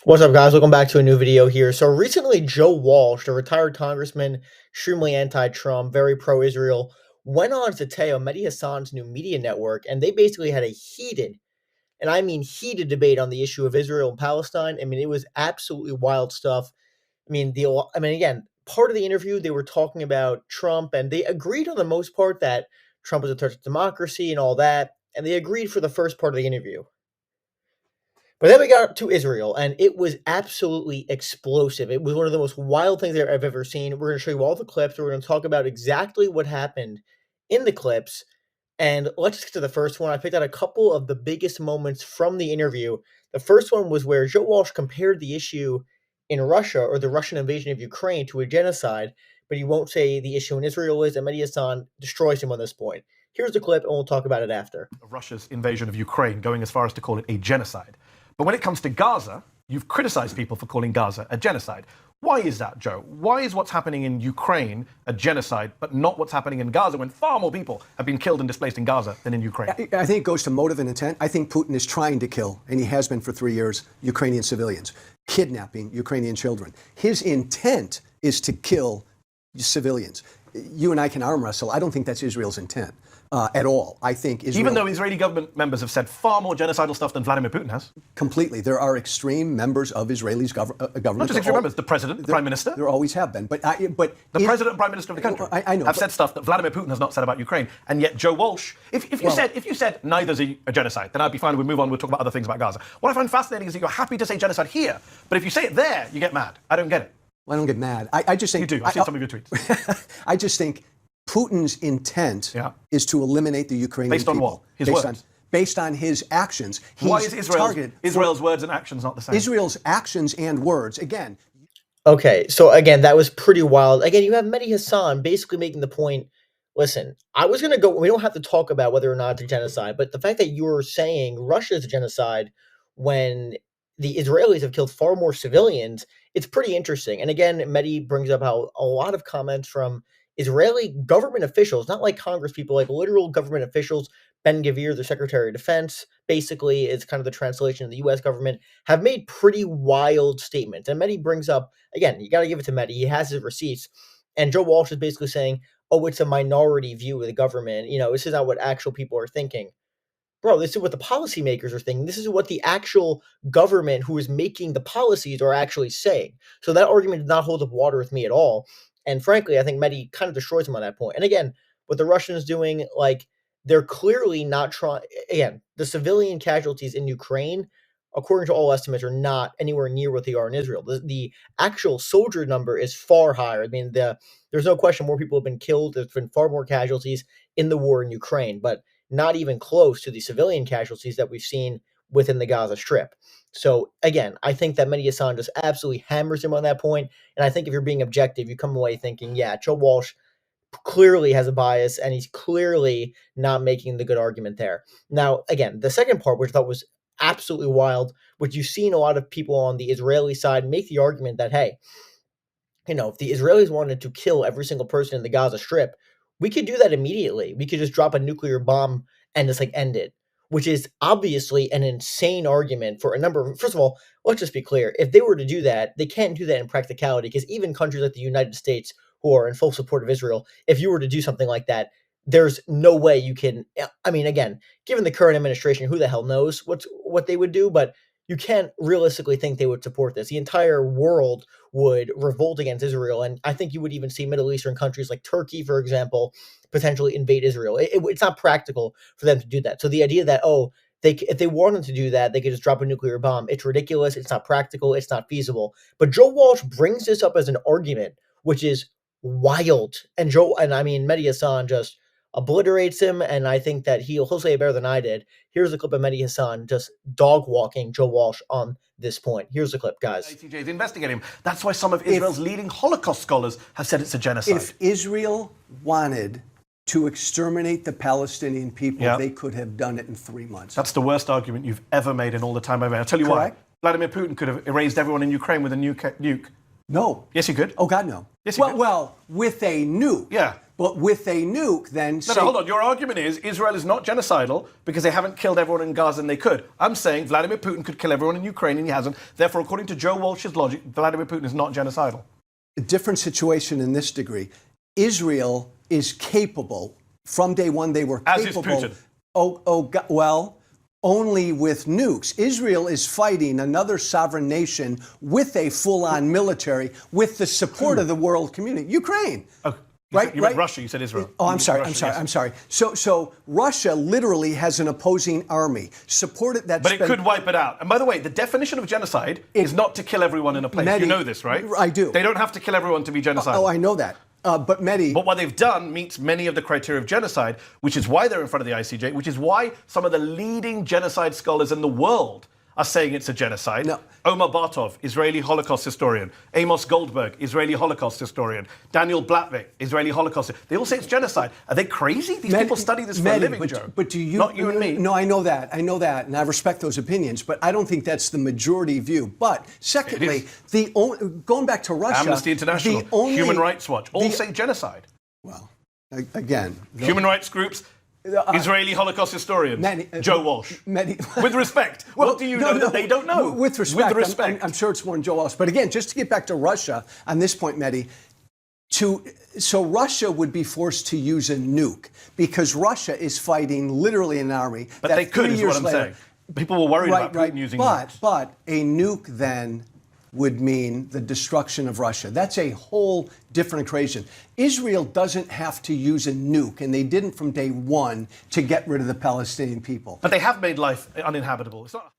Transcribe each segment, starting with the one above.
What's up, guys? Welcome back to a new video here. So recently, Joe Walsh, the retired congressman, extremely anti-Trump, very pro-Israel, went on to Teo, Mehdi Hasan's new media network, and they basically had a heated, and I mean heated debate on the issue of Israel and Palestine. I mean, it was absolutely wild stuff. Again, part of the interview, they were talking about Trump, and they agreed on the most part that Trump is a threat to democracy and all that, and they agreed for the first part of the interview. But then we got to Israel, and it was absolutely explosive. It was one of the most wild things that I've ever seen. We're going to show you all the clips. We're going to talk about exactly what happened in the clips. And let's just get to the first one. I picked out a couple of the biggest moments from the interview. The first one was where Joe Walsh compared the issue in Russia, or the Russian invasion of Ukraine, to a genocide, but he won't say the issue in Israel is, and Mehdi Hasan destroys him on this point. Here's the clip, and we'll talk about it after. Russia's invasion of Ukraine, going as far as to call it a genocide. But when it comes to Gaza, you've criticized people for calling Gaza a genocide. Why is that, Joe? Why is what's happening in Ukraine a genocide, but not what's happening in Gaza, when far more people have been killed and displaced in Gaza than in Ukraine? I think it goes to motive and intent. I think Putin is trying to kill, and he has been for 3 years, Ukrainian civilians, kidnapping Ukrainian children. His intent is to kill civilians. You and I can arm wrestle. I don't think that's Israel's intent at all. I think Israel... Even though Israeli government members have said far more genocidal stuff than Vladimir Putin has. Completely. There are extreme members of Israel's government. Not just extreme members, the president, the prime minister. There always have been. But the president and prime minister of the country I know, have said stuff that Vladimir Putin has not said about Ukraine. And yet Joe Walsh, if you said neither's a genocide, then I'd be fine. We'd move on. We'll talk about other things about Gaza. What I find fascinating is that you're happy to say genocide here, but if you say it there, you get mad. I don't get it. Well, I don't get mad. I just think... You do. I've seen some of your tweets. I just think Putin's intent is to eliminate the Ukrainian people. Based on what? His words? Based on his actions. Why is Israel's words and actions not the same? Israel's actions and words, again. Okay, so again, that was pretty wild. Again, you have Mehdi Hasan basically making the point, listen, I was going to go, we don't have to talk about whether or not it's a genocide, but the fact that you're saying Russia is a genocide when the Israelis have killed far more civilians, it's pretty interesting. And again, Mehdi brings up how a lot of comments from Israeli government officials, not like Congress people, like literal government officials, Ben-Gvir, the Secretary of Defense, basically is kind of the translation of the U.S. government, have made pretty wild statements. And Mehdi brings up, again, you got to give it to Mehdi, he has his receipts, and Joe Walsh is basically saying, oh, it's a minority view of the government, this is not what actual people are thinking. Bro, this is what the policymakers are thinking. This is what the actual government who is making the policies are actually saying. So that argument did not hold up water with me at all. And frankly, I think Mehdi kind of destroys him on that point. And again, what the Russians doing, like, they're clearly not trying. Again, the civilian casualties in Ukraine, according to all estimates, are not anywhere near what they are in Israel. The actual soldier number is far higher. I mean, there's no question more people have been killed. There's been far more casualties in the war in Ukraine, but not even close to the civilian casualties that we've seen within the Gaza Strip. So again, I think that Mehdi Hasan just absolutely hammers him on that point. And I think if you're being objective, you come away thinking, yeah, Joe Walsh clearly has a bias and he's clearly not making the good argument there. Now, again, the second part, which I thought was absolutely wild, which you've seen a lot of people on the Israeli side make the argument that, hey, if the Israelis wanted to kill every single person in the Gaza Strip, we could do that immediately. We could just drop a nuclear bomb and just end it, which is obviously an insane argument for a number of, first of all, let's just be clear. If they were to do that, they can't do that in practicality, because even countries like the United States, who are in full support of Israel, if you were to do something like that, there's no way you can, again, given the current administration, who the hell knows what they would do, but you can't realistically think they would support this. The entire world would revolt against Israel, and I think you would even see Middle Eastern countries like Turkey, for example, potentially invade Israel. It's not practical for them to do that. So the idea that, if they wanted to do that, they could just drop a nuclear bomb, it's ridiculous, it's not practical, it's not feasible. But Joe Walsh brings this up as an argument, which is wild. And Mehdi Hasan just obliterates him, and I think that he'll say it better than I did. Here's a clip of Mehdi Hasan just dog walking Joe Walsh on this point. Here's the clip, guys. ICJ is investigating him. That's why some of Israel's leading Holocaust scholars have said it's a genocide. If Israel wanted to exterminate the Palestinian people, they could have done it in 3 months. That's the worst argument you've ever made in all the time I've made. I'll tell you why. Vladimir Putin could have erased everyone in Ukraine with a nuke. No. Yes, he could. Oh, God, no. Yes, he could. Well, with a nuke. Yeah. But with a nuke, then No, hold on. Your argument is Israel is not genocidal because they haven't killed everyone in Gaza and they could. I'm saying Vladimir Putin could kill everyone in Ukraine and he hasn't. Therefore, according to Joe Walsh's logic, Vladimir Putin is not genocidal. A different situation in this degree. Israel is capable. From day one, they were As capable. is Putin. Well, only with nukes. Israel is fighting another sovereign nation with a full-on military, with the support of the world community. Ukraine. Oh, Right, you meant Russia. You said Israel. Oh, I'm sorry. Russia, I'm sorry. So Russia literally has an opposing army supported that. But it could wipe it out. And by the way, the definition of genocide is not to kill everyone in a place. You know this, right? I do. They don't have to kill everyone to be genocidal. Oh, I know that. But Mehdi. But what they've done meets many of the criteria of genocide, which is why they're in front of the ICJ, which is why some of the leading genocide scholars in the world are saying it's a genocide. No. Omar Bartov, Israeli Holocaust historian. Amos Goldberg, Israeli Holocaust historian. Daniel Blatvick, Israeli Holocaust. They all say it's genocide. Are they crazy? These people study this for a living, Joe. But do you? Not you and me. No, I know that, and I respect those opinions. But I don't think that's the majority view. But secondly, going back to Russia, Amnesty International, Human Rights Watch, all say genocide. Well, again, human rights groups. Israeli Holocaust historians, Joe Walsh. With respect, what do you know that they don't know? With respect. I'm sure it's more than Joe Walsh. But again, just to get back to Russia on this point, Mehdi, so Russia would be forced to use a nuke because Russia is fighting literally an army. But they could, is what I'm saying. People were worried about Putin using nukes. But a nuke then would mean the destruction of Russia. That's a whole different equation. Israel doesn't have to use a nuke, and they didn't from day one, to get rid of the Palestinian people. But they have made life uninhabitable. It's not.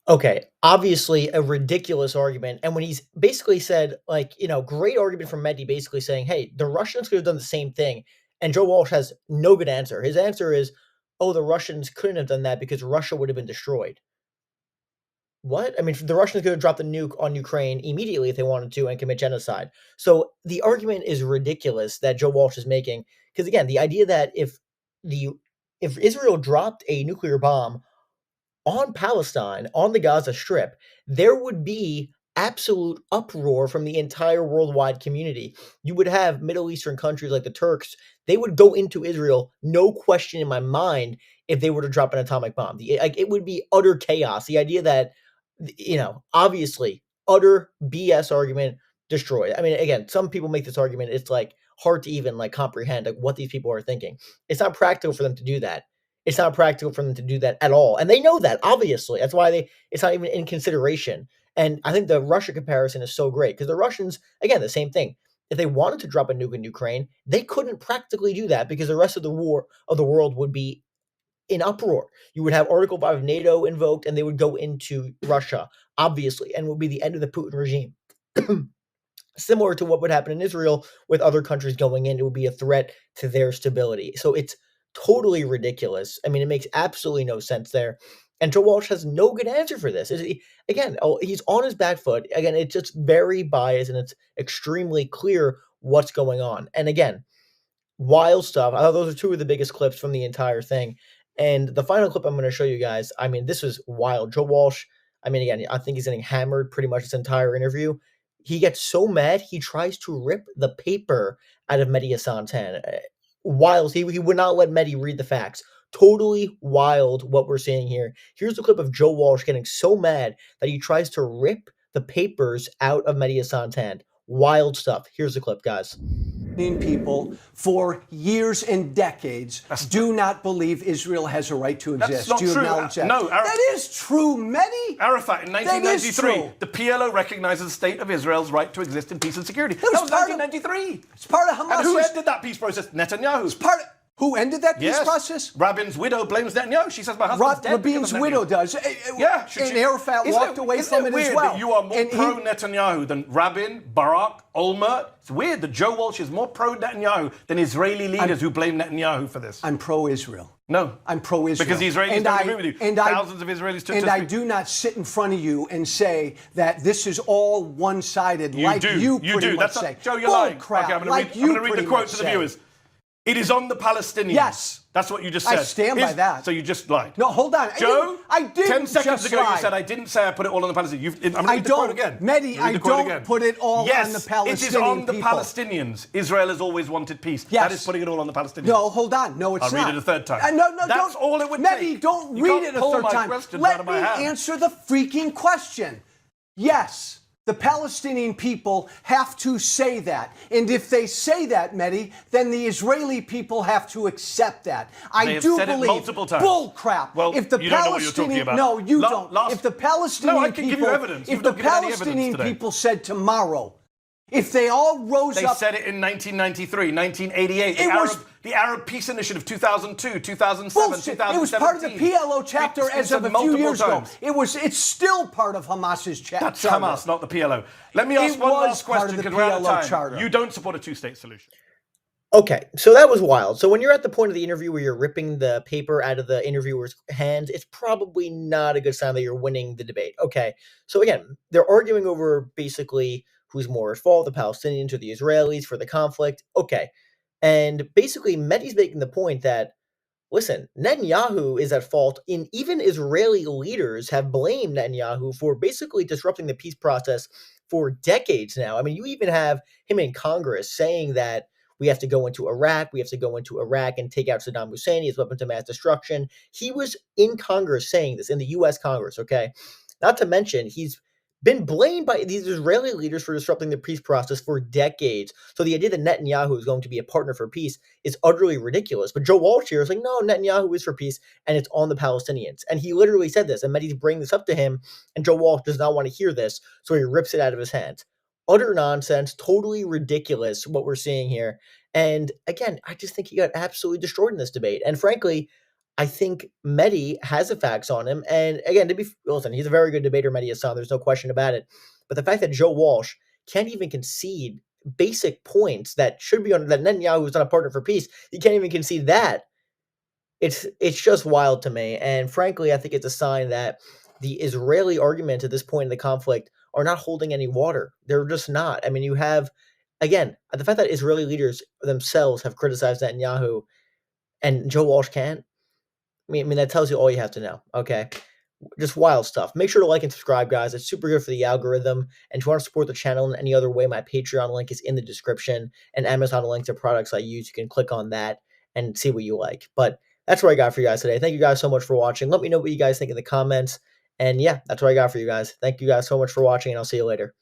Okay, obviously a ridiculous argument. And when he's basically said, great argument from Mehdi basically saying, hey, the Russians could have done the same thing. And Joe Walsh has no good answer. His answer is, oh, the Russians couldn't have done that because Russia would have been destroyed. What? I mean, the Russians could have dropped the nuke on Ukraine immediately if they wanted to and commit genocide. So the argument is ridiculous that Joe Walsh is making. Because again, the idea that if Israel dropped a nuclear bomb on Palestine, on the Gaza Strip, there would be absolute uproar from the entire worldwide community. You would have Middle Eastern countries like the Turks. They would go into Israel, no question in my mind, if they were to drop an atomic bomb. It would be utter chaos. The idea that, obviously, utter BS argument destroyed. I mean, again, some people make this argument. It's hard to even comprehend what these people are thinking. It's not practical for them to do that. It's not practical for them to do that at all. And they know that, obviously. That's why it's not even in consideration. And I think the Russia comparison is so great because the Russians, again, the same thing. If they wanted to drop a nuke in Ukraine, they couldn't practically do that because the rest of the world would be in uproar. You would have Article 5 of NATO invoked and they would go into Russia, obviously, and it would be the end of the Putin regime. Similar to what would happen in Israel with other countries going in, it would be a threat to their stability. So it's totally ridiculous. I mean, it makes absolutely no sense there. And Joe Walsh has no good answer for this. He's on his back foot. Again, it's just very biased and it's extremely clear what's going on. And again, wild stuff. I thought those are two of the biggest clips from the entire thing. And the final clip I'm going to show you guys, I mean, this was wild. Joe Walsh, I mean, again, I think he's getting hammered pretty much this entire interview. He gets so mad, he tries to rip the paper out of Mehdi Hasan's hand. Wild. He would not let Mehdi read the facts. Totally wild what we're seeing here. Here's a clip of Joe Walsh getting so mad that he tries to rip the papers out of Mehdi Hasan's hand. Wild stuff. Here's the clip, guys. People for years and decades do not believe Israel has a right to exist. That's not do you true. acknowledge that? No, that is true, Mehdi. Arafat in 1993, the PLO recognizes the state of Israel's right to exist in peace and security. That was 1993. It's part of Hamas. And who ended that peace process? Netanyahu. It's part of. Who ended that peace process? Rabin's widow blames Netanyahu. She says my husband's dead. Rabin's widow does. Yeah. And Arafat walked away from it as well. That you are more pro-Netanyahu than Rabin, Barak, Olmert? It's weird that Joe Walsh is more pro-Netanyahu than Israeli leaders who blame Netanyahu for this. I'm pro-Israel. No. I'm pro-Israel. Because the Israelis don't agree with you. Thousands of Israelis took to And I do not sit in front of you and say that this is all one-sided You like do. you pretty much That's say. Joe, you're lying. Crap, Okay, I'm going like to read the quote to the viewers. It is on the Palestinians. Yes. That's what you just said. I stand by that. So you just lied. No, hold on. Joe, I didn't 10 seconds just ago lie. you said I didn't say I put it all on the Palestinians. I'm going to I read the quote don't, again. Mehdi, I don't put it all on the Palestinian Yes, it is on the people. Palestinians. Israel has always wanted peace. Yes. That is putting it all on the Palestinians. No, hold on. No, it's I'll not. read it a third time. No, That's don't. all it would Mehdi, take. don't You read can't it a pull third my time. questions out Let of me my hand. answer the freaking question. Yes. The Palestinian people have to say that. And if they say that, Mehdi, then the Israeli people have to accept that. They have said it multiple times. Bull crap. Well, if the you don't know what you're talking Palestinian, about. no, you don't. If the Palestinian No, I can people, give you evidence. if You've the not given any evidence Palestinian today. people said tomorrow, if they all rose They up, said it in 1993, 1988. The Arab Peace Initiative, 2002, 2007, bullshit. 2017. It was part of the PLO chapter It's as of said a few multiple years times. ago. It's still part of Hamas's chapter. That's Hamas, not the PLO. Let me ask It one was last part question of the because we're out of PLO time. charter. You don't support a two-state solution. Okay, so that was wild. So when you're at the point of the interview where you're ripping the paper out of the interviewer's hands, it's probably not a good sign that you're winning the debate. Okay, so again, they're arguing over basically who's more at fault, the Palestinians or the Israelis for the conflict. Okay, and basically Mehdi's making the point that, listen, Netanyahu is at fault, and even Israeli leaders have blamed Netanyahu for basically disrupting the peace process for decades now. I mean, you even have him in Congress saying that we have to go into Iraq, we have to go into Iraq and take out Saddam Hussein, his weapons of mass destruction. He was in Congress saying this, in the US Congress, okay? Not to mention, he's been blamed by these Israeli leaders for disrupting the peace process for decades. So the idea that Netanyahu is going to be a partner for peace is utterly ridiculous. But Joe Walsh here is like, no, Netanyahu is for peace, and it's on the Palestinians. And he literally said this, and Mehdi's bringing this up to him, and Joe Walsh does not want to hear this, so he rips it out of his hands. Utter nonsense, totally ridiculous what we're seeing here. And again, I just think he got absolutely destroyed in this debate. And frankly, I think Mehdi has the facts on him. And again, listen, he's a very good debater, Mehdi Hasan. There's no question about it. But the fact that Joe Walsh can't even concede basic points that should be on that Netanyahu is not a partner for peace, he can't even concede that. It's just wild to me. And frankly, I think it's a sign that the Israeli arguments at this point in the conflict are not holding any water. They're just not. I mean, you have, again, the fact that Israeli leaders themselves have criticized Netanyahu and Joe Walsh can't. I mean, that tells you all you have to know. Okay. Just wild stuff. Make sure to like and subscribe, guys. It's super good for the algorithm. And if you want to support the channel in any other way, my Patreon link is in the description, and Amazon links to products I use. You can click on that and see what you like. But that's what I got for you guys today. Thank you guys so much for watching. Let me know what you guys think in the comments. And yeah, that's what I got for you guys. Thank you guys so much for watching, and I'll see you later.